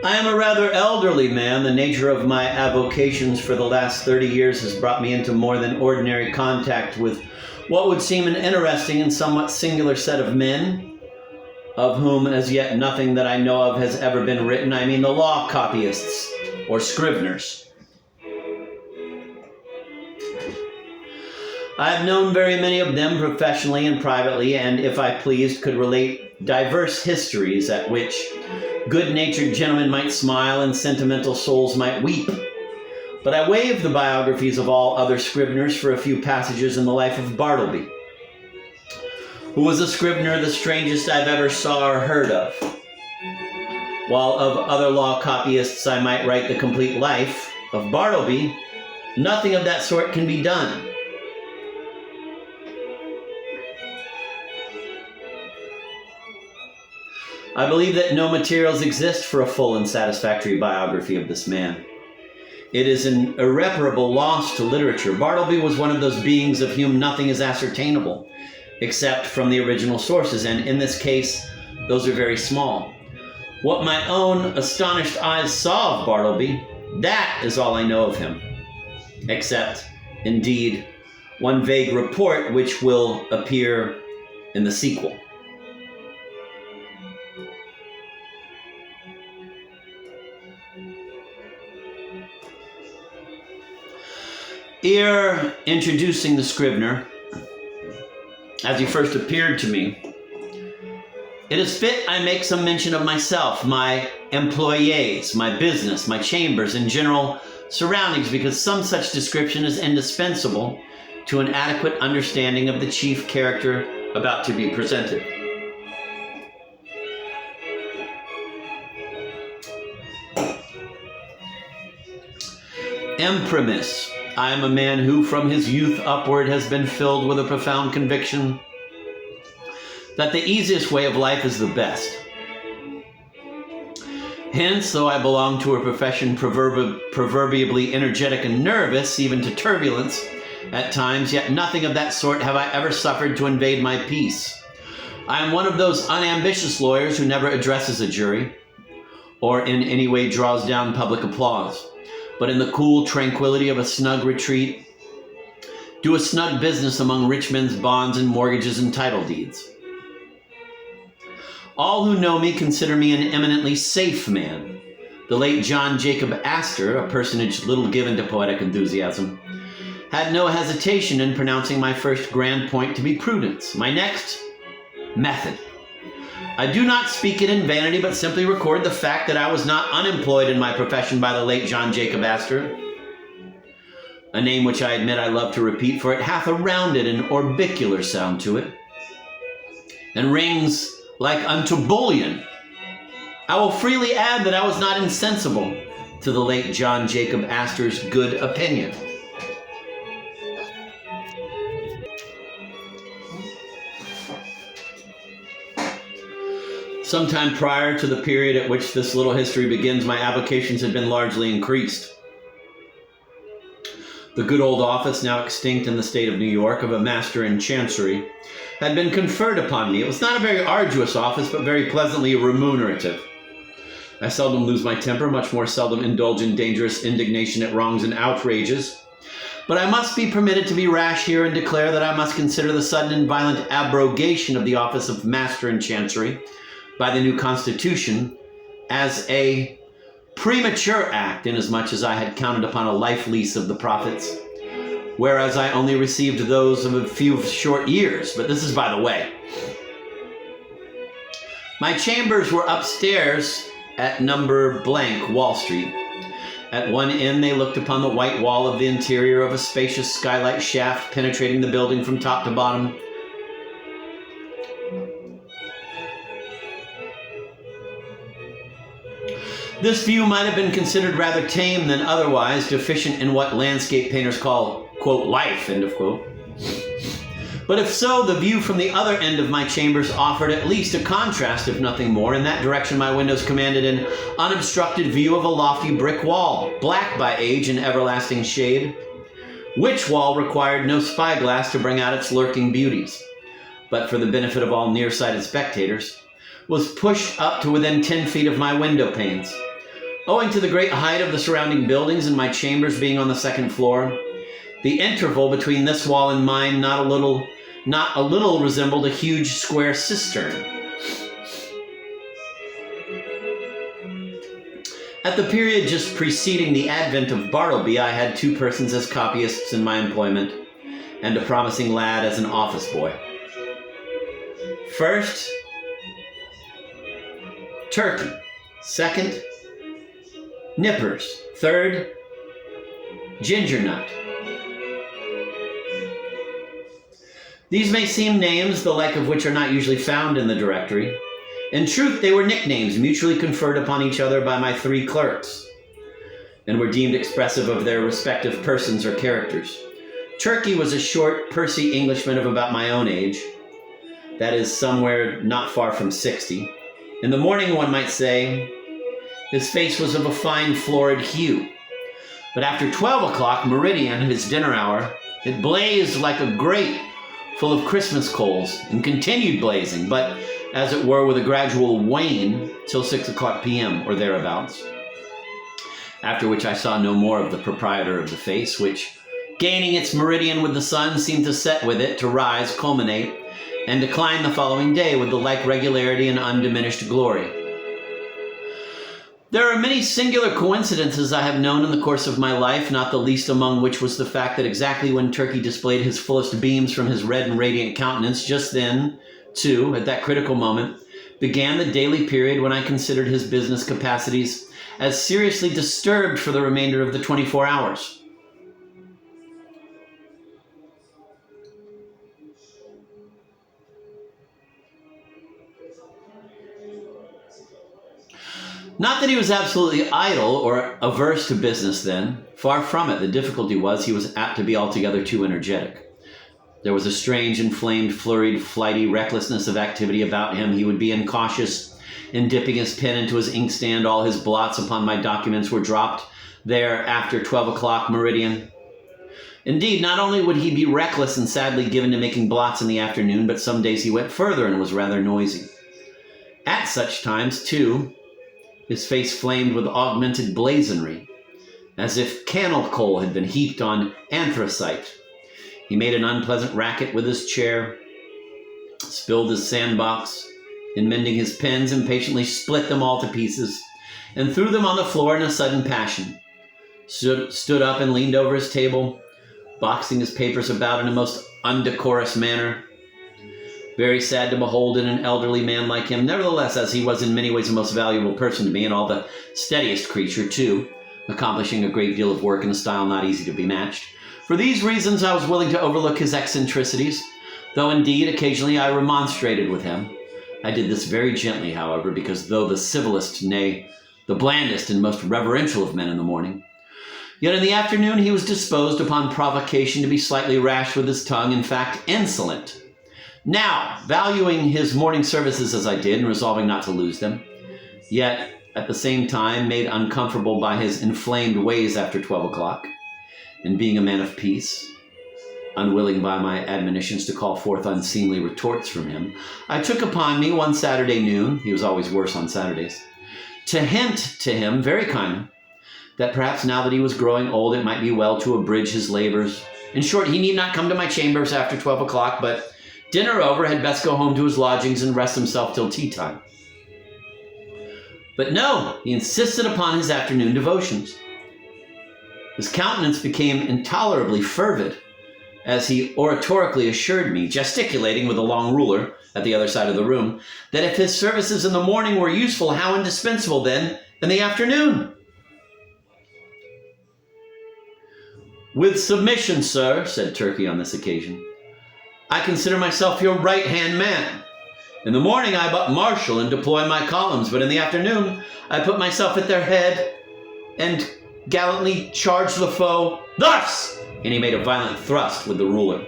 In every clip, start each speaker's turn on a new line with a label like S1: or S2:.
S1: I am a rather elderly man. The nature of my avocations for the last 30 years has brought me into more than ordinary contact with what would seem an interesting and somewhat singular set of men, of whom as yet nothing that I know of has ever been written. I mean the law copyists, or Scriveners. I have known very many of them professionally and privately, and if I pleased could relate diverse histories at which good-natured gentlemen might smile and sentimental souls might weep. But I waive the biographies of all other Scriveners for a few passages in the life of Bartleby, who was a Scrivener the strangest I've ever saw or heard of. While of other law copyists I might write the complete life of Bartleby, nothing of that sort can be done. I believe that no materials exist for a full and satisfactory biography of this man. It is an irreparable loss to literature. Bartleby was one of those beings of whom nothing is ascertainable, except from the original sources, and in this case, those are very small. What my own astonished eyes saw of Bartleby, that is all I know of him, except, indeed, one vague report which will appear in the sequel. Ere introducing the Scrivener, as he first appeared to me, it is fit I make some mention of myself, my employees, my business, my chambers, and general surroundings, because some such description is indispensable to an adequate understanding of the chief character about to be presented. Imprimis, I am a man who from his youth upward has been filled with a profound conviction that the easiest way of life is the best. Hence, though I belong to a profession proverbially energetic and nervous, even to turbulence at times, yet nothing of that sort have I ever suffered to invade my peace. I am one of those unambitious lawyers who never addresses a jury or in any way draws down public applause, but in the cool tranquility of a snug retreat, do a snug business among rich men's bonds and mortgages and title deeds. All who know me consider me an eminently safe man. The late John Jacob Astor, a personage little given to poetic enthusiasm, had no hesitation in pronouncing my first grand point to be prudence, my next, method. I do not speak it in vanity, but simply record the fact that I was not unemployed in my profession by the late John Jacob Astor, a name which I admit I love to repeat, for it hath a rounded and orbicular sound to it, and rings like unto bullion. I will freely add that I was not insensible to the late John Jacob Astor's good opinion. Sometime prior to the period at which this little history begins, my avocations had been largely increased. The good old office, now extinct in the state of New York, of a master in chancery, had been conferred upon me. It was not a very arduous office, but very pleasantly remunerative. I seldom lose my temper, much more seldom indulge in dangerous indignation at wrongs and outrages. But I must be permitted to be rash here and declare that I must consider the sudden and violent abrogation of the office of Master in Chancery by the new Constitution as a premature act, inasmuch as I had counted upon a life lease of the profits, whereas I only received those of a few short years. But this is by the way. My chambers were upstairs at number blank Wall Street. At one end they looked upon the white wall of the interior of a spacious skylight shaft penetrating the building from top to bottom. This view might have been considered rather tame than otherwise, deficient in what landscape painters call, quote, life, end of quote. But if so, the view from the other end of my chambers offered at least a contrast, if nothing more. In that direction, my windows commanded an unobstructed view of a lofty brick wall, black by age and everlasting shade, which wall required no spyglass to bring out its lurking beauties, but for the benefit of all nearsighted spectators, was pushed up to within 10 feet of my window panes. Owing to the great height of the surrounding buildings and my chambers being on the second floor, the interval between this wall and mine not a little resembled a huge square cistern. At the period just preceding the advent of Bartleby, I had 2 persons as copyists in my employment, and a promising lad as an office boy. First, turkey. Second, nippers. Third, ginger nut. These may seem names, the like of which are not usually found in the directory. In truth, they were nicknames mutually conferred upon each other by my 3 clerks, and were deemed expressive of their respective persons or characters. Turkey was a short, pursy Englishman of about my own age, that is, somewhere not far from 60. In the morning, one might say, his face was of a fine florid hue, but after 12 o'clock, meridian, his dinner hour, it blazed like a grate full of Christmas coals, and continued blazing, but as it were with a gradual wane till 6 o'clock p.m. or thereabouts, after which I saw no more of the proprietor of the face, which, gaining its meridian with the sun, seemed to set with it, to rise, culminate, and decline the following day with the like regularity and undiminished glory. There are many singular coincidences I have known in the course of my life, not the least among which was the fact that exactly when Turkey displayed his fullest beams from his red and radiant countenance, just then, too, at that critical moment, began the daily period when I considered his business capacities as seriously disturbed for the remainder of the 24 hours. Not that he was absolutely idle or averse to business then. Far from it. The difficulty was he was apt to be altogether too energetic. There was a strange, inflamed, flurried, flighty recklessness of activity about him. He would be incautious in dipping his pen into his inkstand. All his blots upon my documents were dropped there after 12 o'clock meridian. Indeed, not only would he be reckless and sadly given to making blots in the afternoon, but some days he went further and was rather noisy. At such times, too, his face flamed with augmented blazonry, as if cannel coal had been heaped on anthracite. He made an unpleasant racket with his chair, spilled his sandbox, in mending his pens, impatiently split them all to pieces, and threw them on the floor in a sudden passion. Stood up and leaned over his table, boxing his papers about in a most undecorous manner. Very sad to behold in an elderly man like him, nevertheless, as he was in many ways the most valuable person to me, and all the steadiest creature, too, accomplishing a great deal of work in a style not easy to be matched. For these reasons, I was willing to overlook his eccentricities, though indeed occasionally I remonstrated with him. I did this very gently, however, because though the civilest, nay, the blandest and most reverential of men in the morning, yet in the afternoon he was disposed upon provocation to be slightly rash with his tongue, in fact, insolent. Now, valuing his morning services as I did, and resolving not to lose them, yet at the same time made uncomfortable by his inflamed ways after 12 o'clock, and being a man of peace, unwilling by my admonitions to call forth unseemly retorts from him, I took upon me one Saturday noon, he was always worse on Saturdays, to hint to him very kindly that perhaps now that he was growing old, it might be well to abridge his labors. In short, he need not come to my chambers after 12 o'clock, but dinner over, had best go home to his lodgings and rest himself till tea time. But no, he insisted upon his afternoon devotions. His countenance became intolerably fervid, as he oratorically assured me, gesticulating with a long ruler at the other side of the room, that if his services in the morning were useful, how indispensable then in the afternoon? With submission, sir, said Turkey on this occasion, I consider myself your right-hand man. In the morning I but marshal and deploy my columns, but in the afternoon I put myself at their head and gallantly charge the foe thus! And he made a violent thrust with the ruler.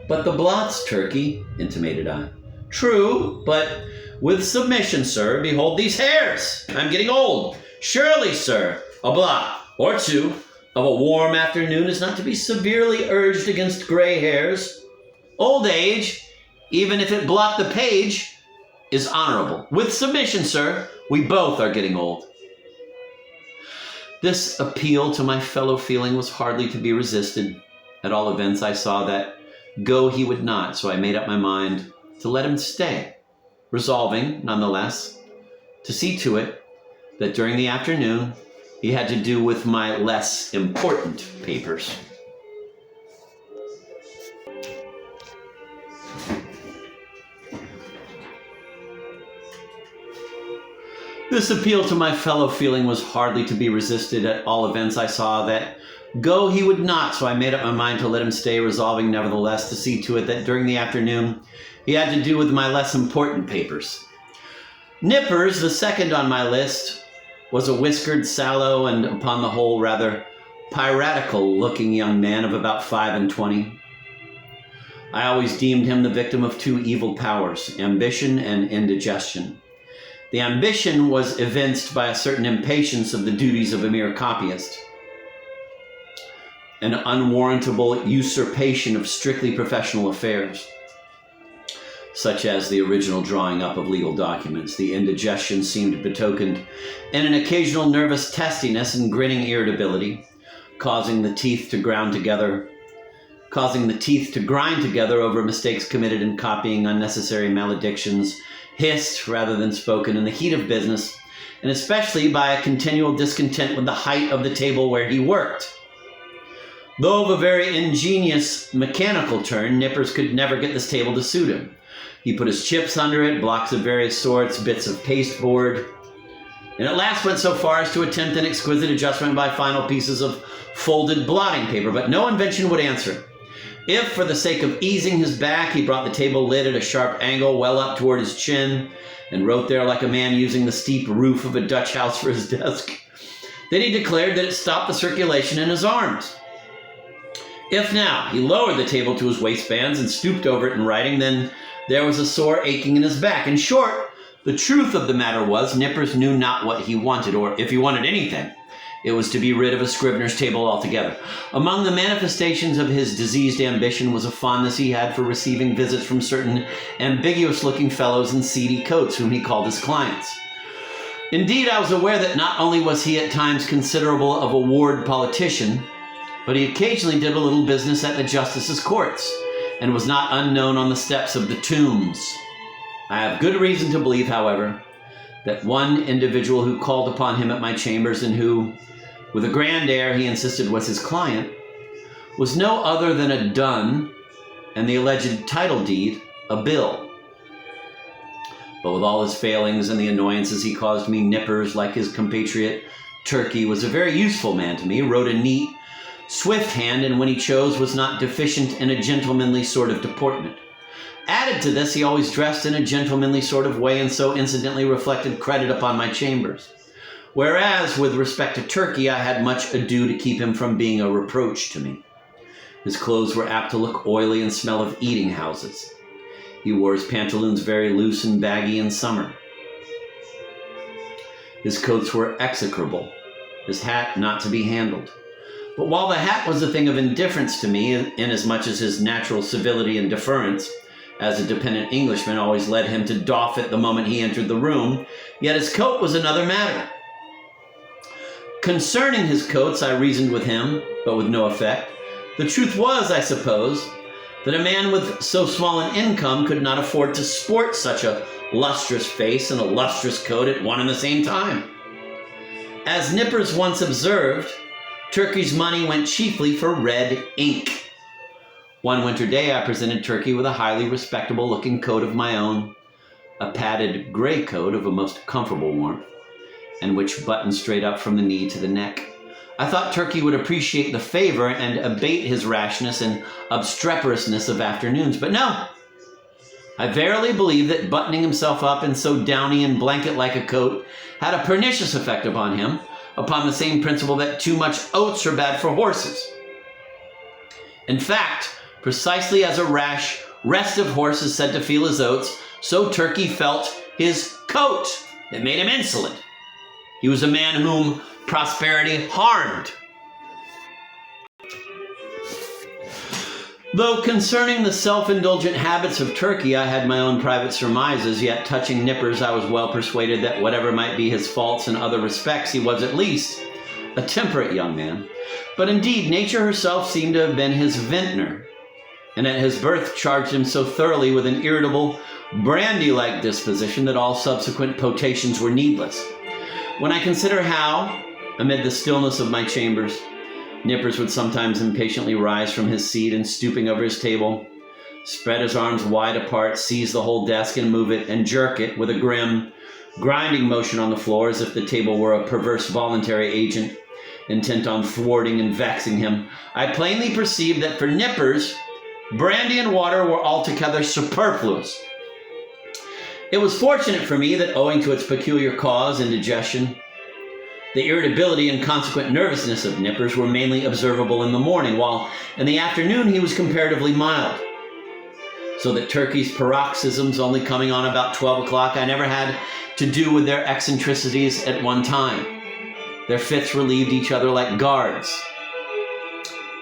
S1: But the blots, Turkey, intimated I. True, but with submission, sir, behold these hairs. I'm getting old. Surely, sir, a blot or two of a warm afternoon is not to be severely urged against gray hairs. Old age, even if it blot the page, is honorable. With submission, sir, we both are getting old. This appeal to my fellow feeling was hardly to be resisted. At all events, I saw that go he would not, so I made up my mind to let him stay, resolving, nonetheless, to see to it that during the afternoon he had to do with my less important papers. This appeal to my fellow feeling was hardly to be resisted. At all events, I saw that go he would not, so I made up my mind to let him stay, resolving nevertheless to see to it that during the afternoon he had to do with my less important papers. Nippers, the second on my list, was a whiskered, sallow, and upon the whole rather piratical-looking young man of about 25. I always deemed him the victim of two evil powers, ambition and indigestion. The ambition was evinced by a certain impatience of the duties of a mere copyist, an unwarrantable usurpation of strictly professional affairs, such as the original drawing up of legal documents. The indigestion seemed betokened in an occasional nervous testiness and grinning irritability, causing the teeth to grind together over mistakes committed in copying, unnecessary maledictions, hissed rather than spoken in the heat of business, and especially by a continual discontent with the height of the table where he worked. Though of a very ingenious mechanical turn, Nippers could never get this table to suit him. He put his chips under it, blocks of various sorts, bits of pasteboard, and at last went so far as to attempt an exquisite adjustment by final pieces of folded blotting paper, but no invention would answer. If, for the sake of easing his back, he brought the table lid at a sharp angle well up toward his chin and wrote there like a man using the steep roof of a Dutch house for his desk, then he declared that it stopped the circulation in his arms. If now he lowered the table to his waistbands and stooped over it in writing, then there was a sore aching in his back. In short, the truth of the matter was Nippers knew not what he wanted, or if he wanted anything, it was to be rid of a Scrivener's table altogether. Among the manifestations of his diseased ambition was a fondness he had for receiving visits from certain ambiguous-looking fellows in seedy coats whom he called his clients. Indeed, I was aware that not only was he at times considerable of a ward politician, but he occasionally did a little business at the justices' courts, and was not unknown on the steps of the tombs. I have good reason to believe, however, that one individual who called upon him at my chambers and who, with a grand air he insisted was his client, was no other than a dun and the alleged title deed a bill. But with all his failings and the annoyances he caused me, Nippers, like his compatriot Turkey, was a very useful man to me, wrote a neat, swift hand, and when he chose was not deficient in a gentlemanly sort of deportment. Added to this, he always dressed in a gentlemanly sort of way and so incidentally reflected credit upon my chambers. Whereas, with respect to Turkey, I had much ado to keep him from being a reproach to me. His clothes were apt to look oily and smell of eating houses. He wore his pantaloons very loose and baggy in summer. His coats were execrable, his hat not to be handled. But while the hat was a thing of indifference to me, inasmuch as his natural civility and deference, as a dependent Englishman, always led him to doff it the moment he entered the room, yet his coat was another matter. Concerning his coats, I reasoned with him, but with no effect. The truth was, I suppose, that a man with so small an income could not afford to sport such a lustrous face and a lustrous coat at one and the same time. As Nippers once observed, Turkey's money went chiefly for red ink. One winter day I presented Turkey with a highly respectable-looking coat of my own, a padded gray coat of a most comfortable warmth, and which buttoned straight up from the knee to the neck. I thought Turkey would appreciate the favor and abate his rashness and obstreperousness of afternoons, but no. I verily believe that buttoning himself up in so downy and blanket-like a coat had a pernicious effect upon him, upon the same principle that too much oats are bad for horses. In fact, precisely as a rash, restive horse is said to feel his oats, so Turkey felt his coat. It made him insolent. He was a man whom prosperity harmed. Though concerning the self-indulgent habits of Turkey, I had my own private surmises, yet touching Nippers, I was well persuaded that whatever might be his faults in other respects, he was at least a temperate young man. But indeed, nature herself seemed to have been his vintner, and at his birth charged him so thoroughly with an irritable, brandy-like disposition that all subsequent potations were needless. When I consider how, amid the stillness of my chambers, Nippers would sometimes impatiently rise from his seat and, stooping over his table, spread his arms wide apart, seize the whole desk and move it and jerk it with a grim, grinding motion on the floor as if the table were a perverse voluntary agent intent on thwarting and vexing him, I plainly perceived that for Nippers, brandy and water were altogether superfluous. It was fortunate for me that, owing to its peculiar cause, indigestion, the irritability and consequent nervousness of Nippers were mainly observable in the morning, while in the afternoon he was comparatively mild. So that Turkey's paroxysms only coming on about 12 o'clock, I never had to do with their eccentricities at one time. Their fits relieved each other like guards.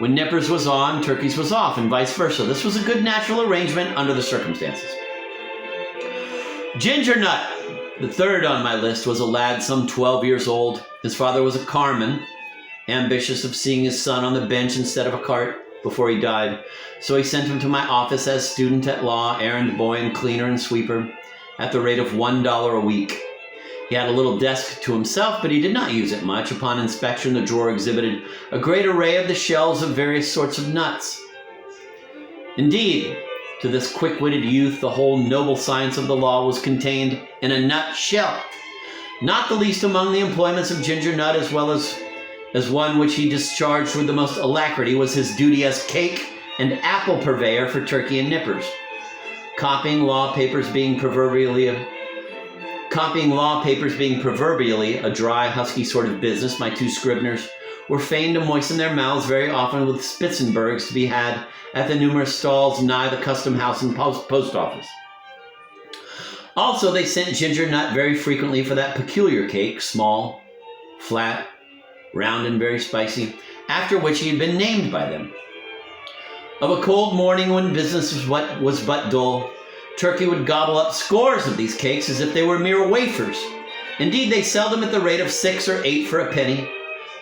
S1: When Nippers was on, Turkey's was off, and vice versa. This was a good natural arrangement under the circumstances. Ginger Nut, the third on my list, was a lad some 12 years old. His father was a carman, ambitious of seeing his son on the bench instead of a cart before he died. So he sent him to my office as student at law, errand boy, and cleaner and sweeper at the rate of $1 a week. He had a little desk to himself, but he did not use it much. Upon inspection, the drawer exhibited a great array of the shells of various sorts of nuts. Indeed, to this quick-witted youth, the whole noble science of the law was contained in a nut shell. Not the least among the employments of Ginger Nut, as well as one which he discharged with the most alacrity, was his duty as cake and apple purveyor for Turkey and Nippers. Copying law papers being proverbially a dry, husky sort of business, my two Scriveners were fain to moisten their mouths very often with Spitzenbergs to be had at the numerous stalls nigh the custom house and post office. Also, they sent Ginger Nut very frequently for that peculiar cake, small, flat, round, and very spicy, after which he had been named by them. Of a cold morning when business was but dull, Turkey would gobble up scores of these cakes as if they were mere wafers. Indeed, they sold them at the rate of 6 or 8 for a penny,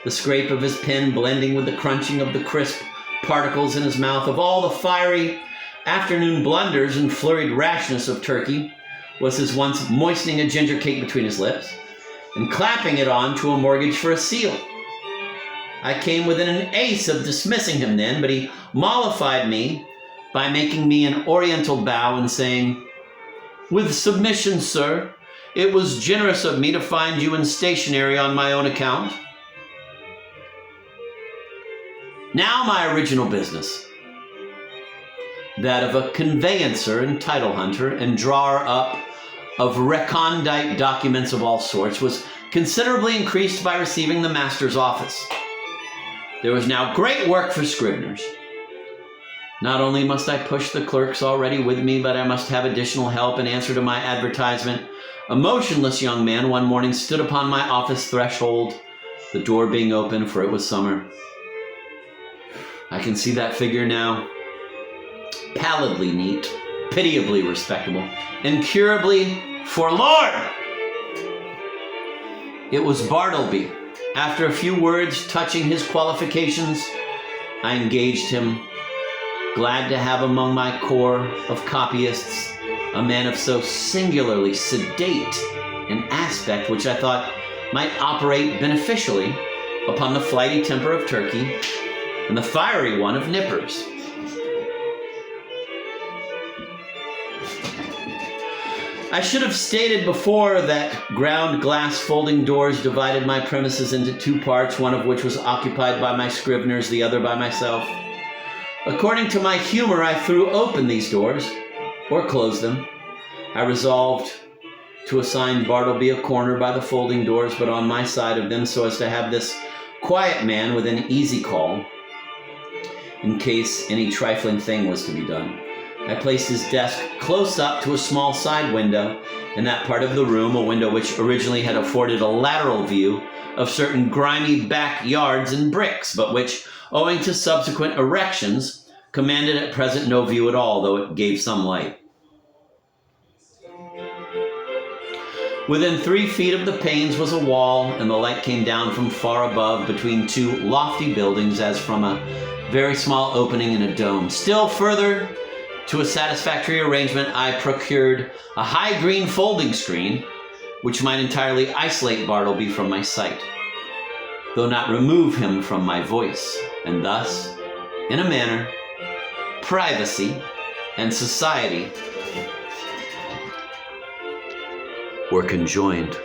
S1: the scrape of his pen blending with the crunching of the crisp particles in his mouth. Of all the fiery afternoon blunders and flurried rashness of Turkey was his once moistening a ginger cake between his lips and clapping it on to a mortgage for a seal. I came within an ace of dismissing him then, but he mollified me by making me an oriental bow and saying, "With submission, sir, it was generous of me to find you in stationery on my own account." Now my original business, that of a conveyancer and title hunter and drawer up of recondite documents of all sorts, was considerably increased by receiving the master's office. There was now great work for Scriveners. Not only must I push the clerks already with me, but I must have additional help in answer to my advertisement. A motionless young man one morning stood upon my office threshold, the door being open, for it was summer. I can see that figure now, pallidly neat, pitiably respectable, incurably forlorn. It was Bartleby. After a few words touching his qualifications, I engaged him, glad to have among my corps of copyists a man of so singularly sedate an aspect which I thought might operate beneficially upon the flighty temper of Turkey and the fiery one of Nippers. I should have stated before that ground glass folding doors divided my premises into 2 parts, one of which was occupied by my Scriveners, the other by myself. According to my humor, I threw open these doors, or closed them. I resolved to assign Bartleby a corner by the folding doors, but on my side of them, so as to have this quiet man within easy call, in case any trifling thing was to be done. I placed his desk close up to a small side window in that part of the room, a window which originally had afforded a lateral view of certain grimy backyards and bricks, but which, owing to subsequent erections, commanded at present no view at all, though it gave some light. Within 3 feet of the panes was a wall, and the light came down from far above between 2 lofty buildings as from a very small opening in a dome. Still further, to a satisfactory arrangement, I procured a high green folding screen, which might entirely isolate Bartleby from my sight, though not remove him from my voice, and thus, in a manner, privacy and society were conjoined.